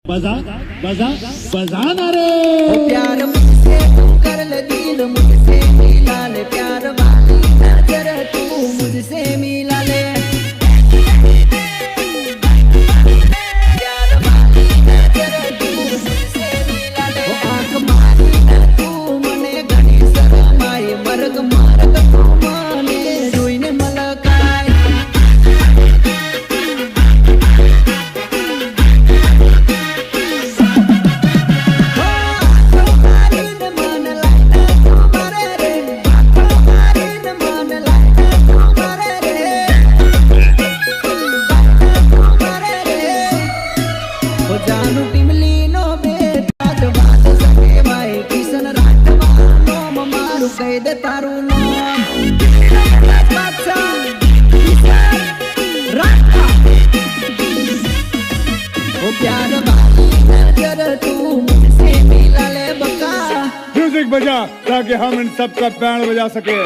बजा बजा बजाना रे प्यार मुझसे तू कर ले दिल मुझसे मिला ले प्यार वाली नजर तू मुझसे मिला ले प्यार वाली नजर तू मुझसे मिला ले आंख मारी तू मने घणी शरमाई मर्ग मार्ग तू माने જોઈને મલકાય જાનુ ટીમલી નો બેટા વાત સકે ભાઈ કિશન રાઠવાનો મારું કહી દે તારું નામ બાદશાહ કિશન રાઠા ઓ પ્યાર વાલી नजर तू मुझसे मिला ले बका म्यूजिक बजा ताकि हम इन सबका बैंड बजा सके।